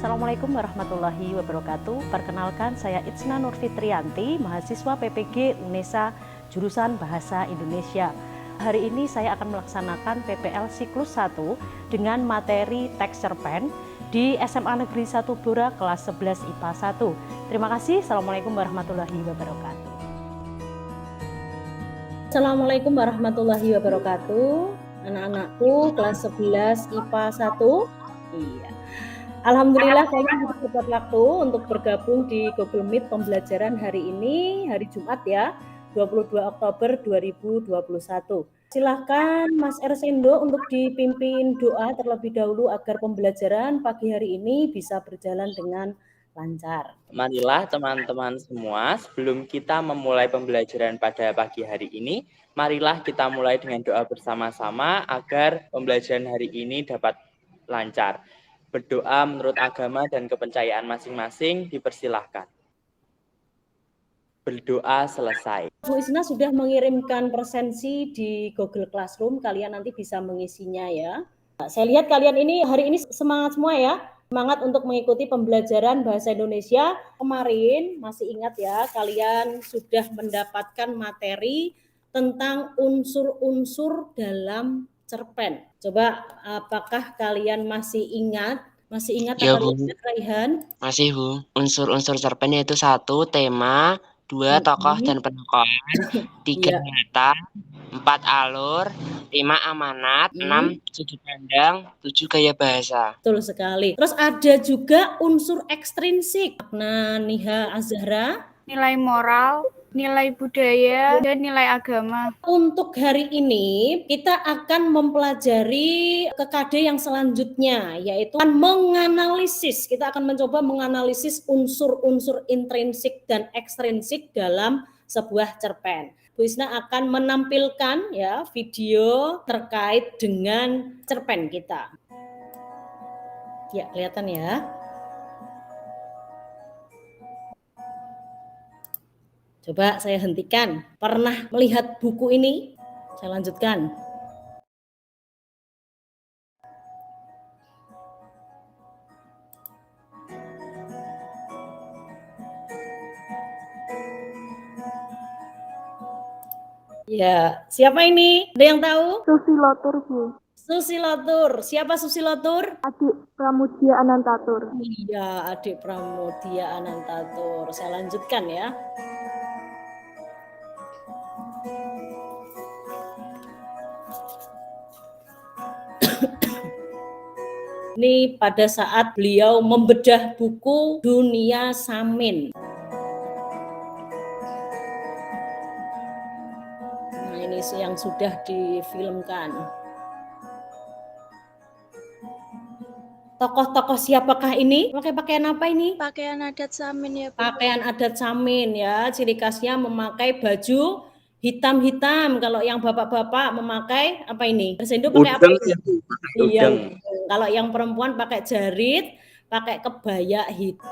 Assalamualaikum warahmatullahi wabarakatuh. Perkenalkan, saya Itsna Nurfitrianti, mahasiswa PPG UNESA, jurusan Bahasa Indonesia. Hari ini saya akan melaksanakan PPL siklus 1 dengan materi teks cerpen di SMA Negeri 1 Blora kelas 11 IPA 1. Terima kasih. Assalamualaikum warahmatullahi wabarakatuh. Assalamualaikum warahmatullahi wabarakatuh. Anak-anakku kelas 11 IPA 1. Iya. Alhamdulillah kalian sudah tepat waktu untuk bergabung di Google Meet pembelajaran hari ini, hari Jumat ya, 22 Oktober 2021. Silahkan Mas Ersendo untuk dipimpin doa terlebih dahulu agar pembelajaran pagi hari ini bisa berjalan dengan lancar. Marilah teman-teman semua, sebelum kita memulai pembelajaran pada pagi hari ini, marilah kita mulai dengan doa bersama-sama agar pembelajaran hari ini dapat lancar. Berdoa menurut agama dan kepercayaan masing-masing dipersilahkan. Berdoa selesai. Bu Isna sudah mengirimkan presensi di Google Classroom, kalian nanti bisa mengisinya ya. Saya lihat kalian ini hari ini semangat semua ya. Semangat untuk mengikuti pembelajaran bahasa Indonesia. Kemarin masih ingat ya, kalian sudah mendapatkan materi tentang unsur-unsur dalam cerpen. Coba apakah kalian masih ingat? Masih ingat Ya, apa Bu. tidak, Raihan? Masih, Bu. Unsur-unsur cerpen yaitu 1, tema, 2, tokoh dan penokohan, 3, kata, 4, alur, 5, amanat, 6, sudut pandang, 7, gaya bahasa. Betul sekali. Terus ada juga unsur ekstrinsik. Nah, Niha Azhara, nilai moral, nilai budaya, dan nilai agama. untuk hari ini kita akan mempelajari KKD yang selanjutnya, yaitu menganalisis. Kita akan mencoba menganalisis unsur-unsur intrinsik dan ekstrinsik dalam sebuah cerpen. Bu Isna akan menampilkan ya video terkait dengan cerpen kita. Ya, kelihatan ya. Coba saya hentikan. Pernah melihat buku ini? Saya lanjutkan. Ya, siapa ini? Ada yang tahu? Susilotur, Bu. Susilotur. Siapa Susilotur? Adik Pramudia Anantatur. Iya, adik Pramudia Anantatur. Saya lanjutkan ya. Ini pada saat beliau membedah buku Dunia Samin. Nah, ini yang sudah difilmkan. Tokoh-tokoh siapakah ini? Pakai pakaian apa ini? Pakaian adat Samin ya, Bu. Pakaian adat Samin ya. Ciri khasnya memakai baju hitam-hitam. Kalau yang bapak-bapak memakai apa ini? Ersendo pakai apa ini? Iya. Kalau yang perempuan pakai jarit, pakai kebaya hitam.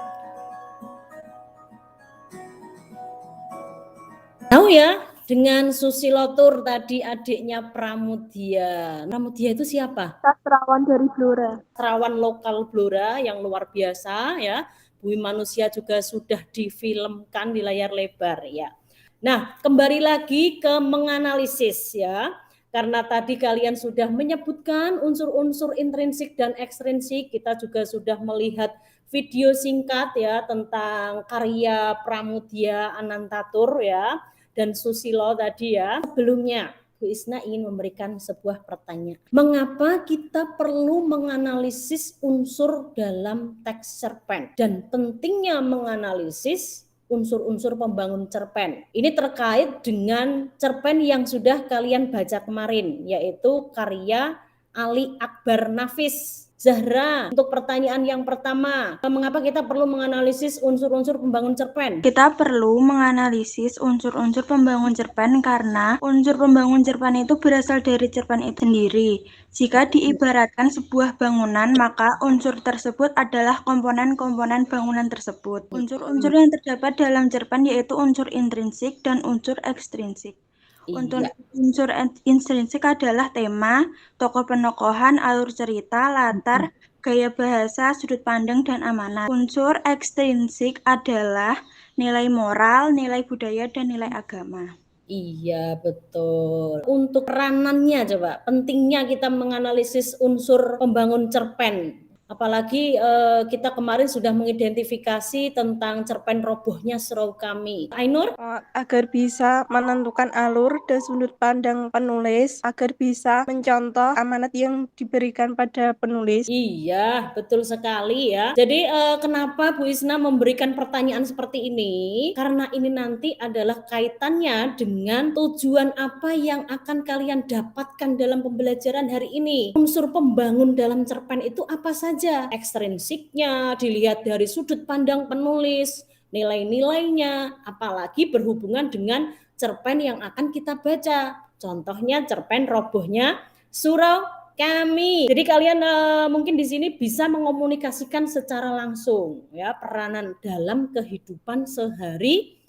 Tahu ya, dengan Susilotur tadi adiknya Pramudia. Pramudia itu siapa? Sastrawan dari Blora. Sastrawan lokal Blora yang luar biasa ya. Bumi Manusia juga sudah difilmkan di layar lebar ya. Nah, kembali lagi ke menganalisis ya. Karena tadi kalian sudah menyebutkan unsur-unsur intrinsik dan ekstrinsik, kita juga sudah melihat video singkat ya tentang karya Pramudia Anantatur ya dan Susilo tadi ya. Sebelumnya Bu Isna ingin memberikan sebuah pertanyaan. Mengapa kita perlu menganalisis unsur dalam teks cerpen? Dan pentingnya menganalisis unsur-unsur pembangun cerpen. Ini terkait dengan cerpen yang sudah kalian baca kemarin, yaitu karya Ali Akbar Nafis. Zahra, untuk pertanyaan yang pertama, mengapa kita perlu menganalisis unsur-unsur pembangun cerpen? Kita perlu menganalisis unsur-unsur pembangun cerpen karena unsur pembangun cerpen itu berasal dari cerpen itu sendiri. Jika diibaratkan sebuah bangunan, maka unsur tersebut adalah komponen-komponen bangunan tersebut. Unsur-unsur yang terdapat dalam cerpen yaitu unsur intrinsik dan unsur ekstrinsik. Untuk unsur intrinsik adalah tema, tokoh penokohan, alur cerita, latar, gaya bahasa, sudut pandang, dan amanat. Unsur ekstrinsik adalah nilai moral, nilai budaya, dan nilai agama. Iya, betul. Untuk peranannya coba, pentingnya kita menganalisis unsur pembangun cerpen. Apalagi kita kemarin sudah mengidentifikasi tentang cerpen robohnya Surau Kami. Ainur? Agar bisa menentukan alur dan sudut pandang penulis, agar bisa mencontoh amanat yang diberikan pada penulis. Iya, betul sekali ya. Jadi kenapa Bu Isna memberikan pertanyaan seperti ini? Karena ini nanti adalah kaitannya dengan tujuan apa yang akan kalian dapatkan dalam pembelajaran hari ini. Unsur pembangun dalam cerpen itu apa saja? Ekstrinsiknya, dilihat dari sudut pandang penulis, nilai-nilainya, apalagi berhubungan dengan cerpen yang akan kita baca. Contohnya cerpen robohnya Surau Kami. Jadi kalian mungkin di sini bisa mengomunikasikan secara langsung ya peranan dalam kehidupan sehari-hari.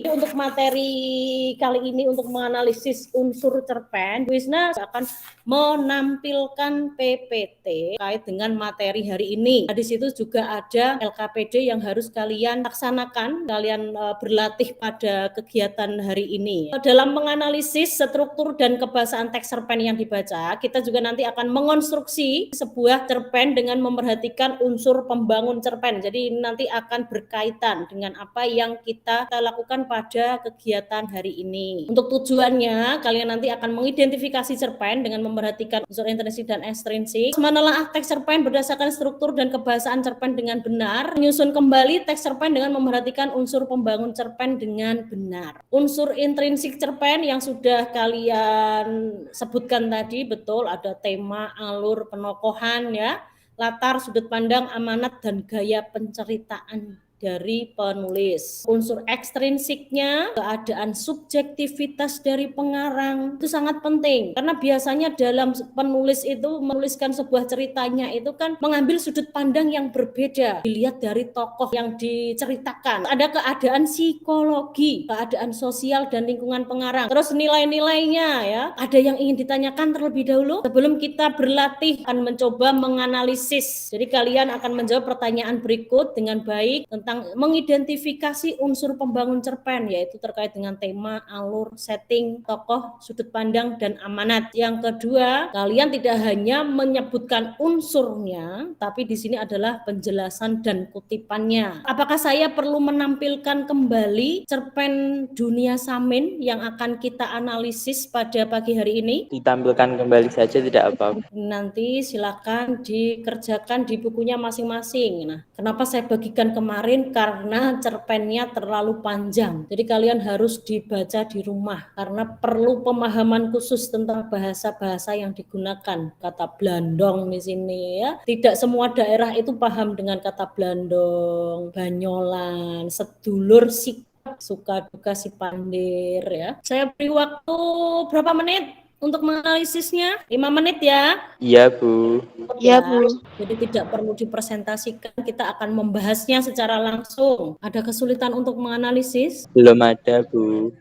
Untuk materi kali ini untuk menganalisis unsur cerpen, Bu Isna akan menampilkan PPT terkait dengan materi hari ini. Nah, di situ juga ada LKPD yang harus kalian laksanakan, kalian berlatih pada kegiatan hari ini. Dalam menganalisis struktur dan kebahasaan teks cerpen yang dibaca, kita juga nanti akan mengonstruksi sebuah cerpen dengan memperhatikan unsur pembangun cerpen. Jadi ini nanti akan berkaitan dengan apa yang kita lakukan pada kegiatan hari ini. Untuk tujuannya, kalian nanti akan mengidentifikasi cerpen dengan memperhatikan unsur intrinsik dan ekstrinsik, menelaah teks cerpen berdasarkan struktur dan kebahasaan cerpen dengan benar, menyusun kembali teks cerpen dengan memperhatikan unsur pembangun cerpen dengan benar. Unsur intrinsik cerpen yang sudah kalian sebutkan tadi, betul, ada tema, alur, penokohan ya, latar, sudut pandang, amanat, dan gaya penceritaan dari penulis. Unsur ekstrinsiknya, keadaan subjektivitas dari pengarang itu sangat penting karena biasanya dalam penulis itu menuliskan sebuah ceritanya itu kan mengambil sudut pandang yang berbeda, dilihat dari tokoh yang diceritakan. Ada keadaan psikologi, keadaan sosial dan lingkungan pengarang. Terus nilai-nilainya ya. Ada yang ingin ditanyakan terlebih dahulu sebelum kita berlatih akan mencoba menganalisis. Jadi kalian akan menjawab pertanyaan berikut dengan baik tentang mengidentifikasi unsur pembangun cerpen, yaitu terkait dengan tema, alur, setting, tokoh, sudut pandang, dan amanat. Yang kedua, kalian tidak hanya menyebutkan unsurnya, tapi di sini adalah penjelasan dan kutipannya. Apakah saya perlu menampilkan kembali cerpen Dunia Samin yang akan kita analisis pada pagi hari ini? Ditampilkan kembali saja, tidak apa-apa. Nanti silakan dikerjakan di bukunya masing-masing. Nah, kenapa saya bagikan kemarin? Karena cerpennya terlalu panjang. Jadi kalian harus dibaca di rumah karena perlu pemahaman khusus tentang bahasa-bahasa yang digunakan. Kata blandong di sini ya. Tidak semua daerah itu paham dengan kata blandong, banyolan, sedulur, sikap, suka duka si pandir ya. Saya beri waktu berapa menit untuk menganalisisnya? 5 menit ya. Iya, Bu. Iya, Bu. Jadi tidak perlu dipresentasikan, kita akan membahasnya secara langsung. Ada kesulitan untuk menganalisis? Belum ada, Bu.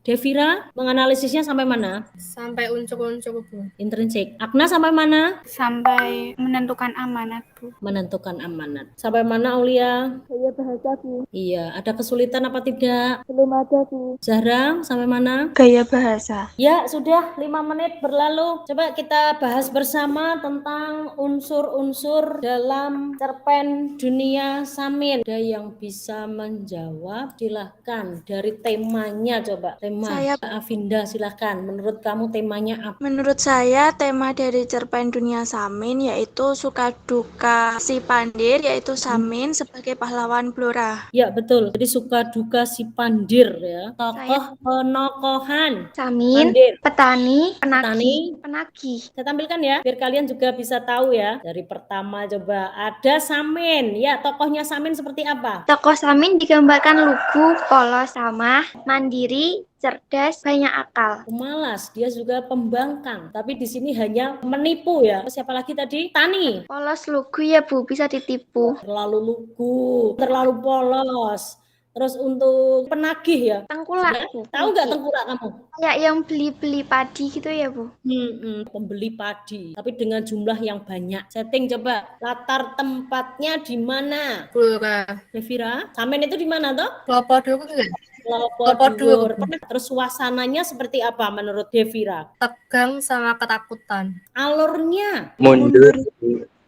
Devira, menganalisisnya sampai mana? Sampai unsur-unsur, Bu. Intrinsik. Agna sampai mana? Sampai menentukan amanat, Bu. Menentukan amanat. Sampai mana, Aulia? Gaya bahasa, Bu. Iya, ada kesulitan apa tidak? Belum ada, Bu. Zahra, sampai mana? Gaya bahasa. Ya, sudah 5 menit berlalu. Coba kita bahas bersama tentang unsur-unsur dalam cerpen Dunia Samin. Ada yang bisa menjawab? Silahkan. Dari temanya coba. Tema. Avinda, silahkan. Menurut kamu temanya apa? Menurut saya tema dari cerpen Dunia Samin yaitu suka duka si Pandir, yaitu Samin sebagai pahlawan Blora. Ya, betul. Jadi suka duka si Pandir ya. Tokoh penokohan. Samin, Pandir. petani, Petani. penagih. Saya tampilkan ya, biar kalian juga bisa tahu ya. Dari pertama coba ada Samin. Ya, tokohnya Samin seperti apa? Tokoh Samin digambarkan lugu, polos, ramah, mandiri, cerdas, banyak akal. Pemalas, dia juga pembangkang. Tapi di sini hanya menipu ya. Siapa lagi tadi? Tani. Polos lugu ya Bu, bisa ditipu. Terlalu lugu, terlalu polos. Terus untuk penagih ya. Tengkulak, Sudah? Bu. Tahu nggak tengkulak kamu? Kayak yang beli-beli padi gitu ya, Bu? Pembeli padi, tapi dengan jumlah yang banyak. Setting coba. Latar tempatnya di mana? Blora. Devira, Samen itu di mana toh? Klopo Dhuwur enggak? Klopo Dhuwur. Terus suasananya seperti apa menurut Devira? Tegang sama ketakutan. Alurnya? Mundur.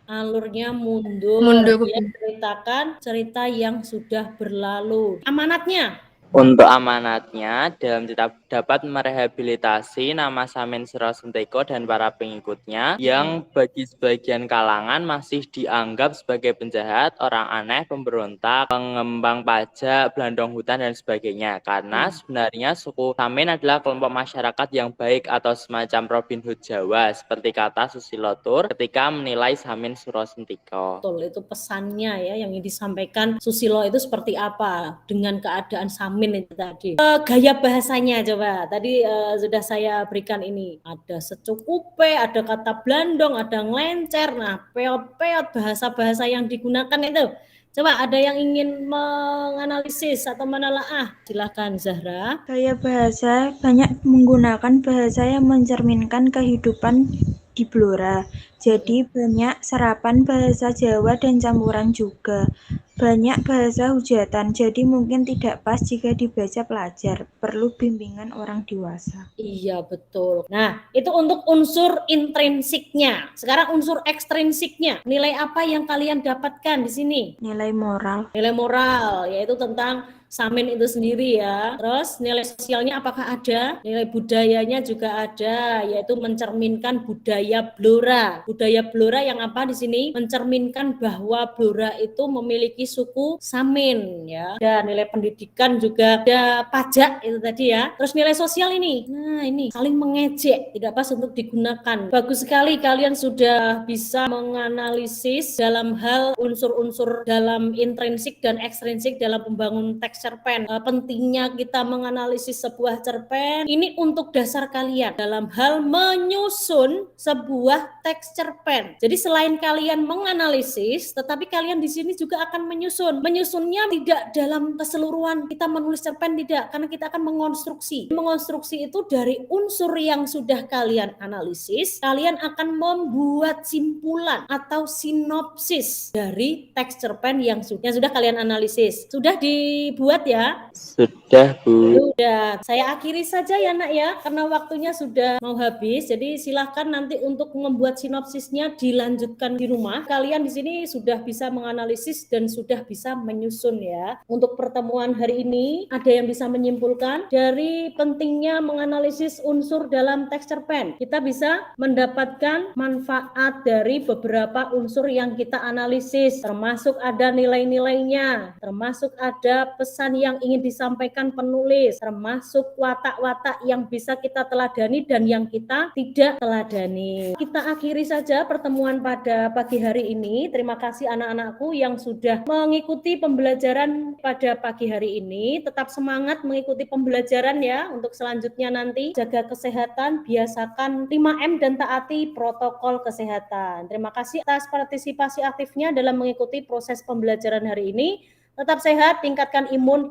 Alurnya mundur. Mundur. Dia ceritakan cerita yang sudah berlalu. Amanatnya? Untuk amanatnya, dalam dapat merehabilitasi nama Samin Surasunteiko dan para pengikutnya yang bagi sebagian kalangan masih dianggap sebagai penjahat, orang aneh, pemberontak, pengembang pajak, belandong hutan, dan sebagainya. Karena sebenarnya suku Samin adalah kelompok masyarakat yang baik atau semacam Robin Hood Jawa, seperti kata Susilo Tur ketika menilai Samin Surasunteiko. Betul, itu pesannya ya yang disampaikan Susilo itu seperti apa dengan keadaan Samin itu tadi. Gaya bahasanya coba. Tadi sudah saya berikan ini. Ada secukupnya, ada kata blandong, ada ngelencer. Nah, peot-peot bahasa-bahasa yang digunakan itu. Coba ada yang ingin menganalisis atau menelaah? Silakan Zahra. Gaya bahasa banyak menggunakan bahasa yang mencerminkan kehidupan di Blora. Jadi banyak serapan bahasa Jawa dan campuran juga. Banyak bahasa hujatan, jadi mungkin tidak pas jika dibaca pelajar. Perlu bimbingan orang dewasa. Iya, betul. Nah, itu untuk unsur intrinsiknya. Sekarang unsur ekstrinsiknya. Nilai apa yang kalian dapatkan di sini? Nilai moral. Nilai moral, yaitu tentang Samin itu sendiri ya. Terus nilai sosialnya apakah ada? Nilai budayanya juga ada, yaitu mencerminkan budaya Blora. Budaya Blora yang apa di sini? Mencerminkan bahwa Blora itu memiliki suku Samin ya. Dan nilai pendidikan juga ada pajak itu tadi ya. Terus nilai sosial ini. Nah, ini saling mengejek, tidak pas untuk digunakan. Bagus sekali kalian sudah bisa menganalisis dalam hal unsur-unsur dalam intrinsik dan ekstrinsik dalam pembangun teks cerpen. Pentingnya kita menganalisis sebuah cerpen ini untuk dasar kalian dalam hal menyusun sebuah teks cerpen. Jadi selain kalian menganalisis, tetapi kalian di sini juga akan menyusun. Menyusunnya tidak dalam keseluruhan kita menulis cerpen, tidak, karena kita akan mengonstruksi. Mengonstruksi itu dari unsur yang sudah kalian analisis, kalian akan membuat simpulan atau sinopsis dari teks cerpen yang sudah kalian analisis. Sudah dibuat ya? Sudah, Bu. Sudah. Saya akhiri saja ya Nak ya, karena waktunya sudah mau habis. Jadi silahkan nanti untuk membuat sinopsisnya dilanjutkan di rumah. Kalian di sini sudah bisa menganalisis dan sudah bisa menyusun ya. Untuk pertemuan hari ini, ada yang bisa menyimpulkan dari pentingnya menganalisis unsur dalam teks cerpen. Kita bisa mendapatkan manfaat dari beberapa unsur yang kita analisis, termasuk ada nilai-nilainya, termasuk ada pesan yang ingin disampaikan penulis, termasuk watak-watak yang bisa kita teladani dan yang kita tidak teladani. Kita akhiri saja pertemuan pada pagi hari ini. Terima kasih anak-anakku yang sudah mengikuti pembelajaran pada pagi hari ini. Tetap semangat mengikuti pembelajaran ya. Untuk selanjutnya nanti jaga kesehatan, biasakan 5M dan taati protokol kesehatan. Terima kasih atas partisipasi aktifnya dalam mengikuti proses pembelajaran hari ini. Tetap sehat, tingkatkan iman,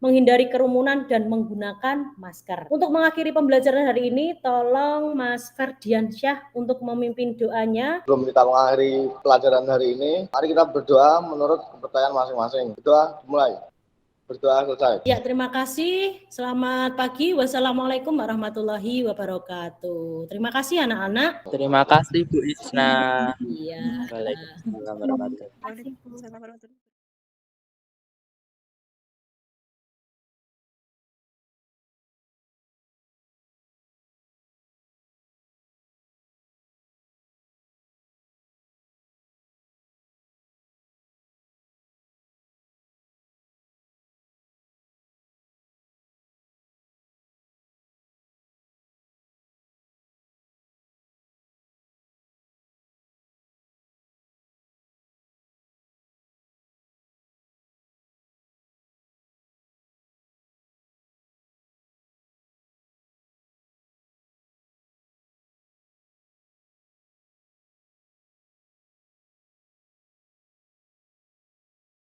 menghindari kerumunan, dan menggunakan masker. Untuk mengakhiri pembelajaran hari ini, tolong Mas Ferdiansyah untuk memimpin doanya. Sebelum kita mengakhiri pelajaran hari ini, mari kita berdoa menurut kepercayaan masing-masing. Berdoa mulai. Berdoa selesai. Ya, terima kasih. Selamat pagi. Wassalamualaikum warahmatullahi wabarakatuh. Terima kasih anak-anak. Terima kasih Bu Isna. Iya. Waalaikumsalam warahmatullahi wabarakatuh. Waalaikumsalam warahmatullahi wabarakatuh.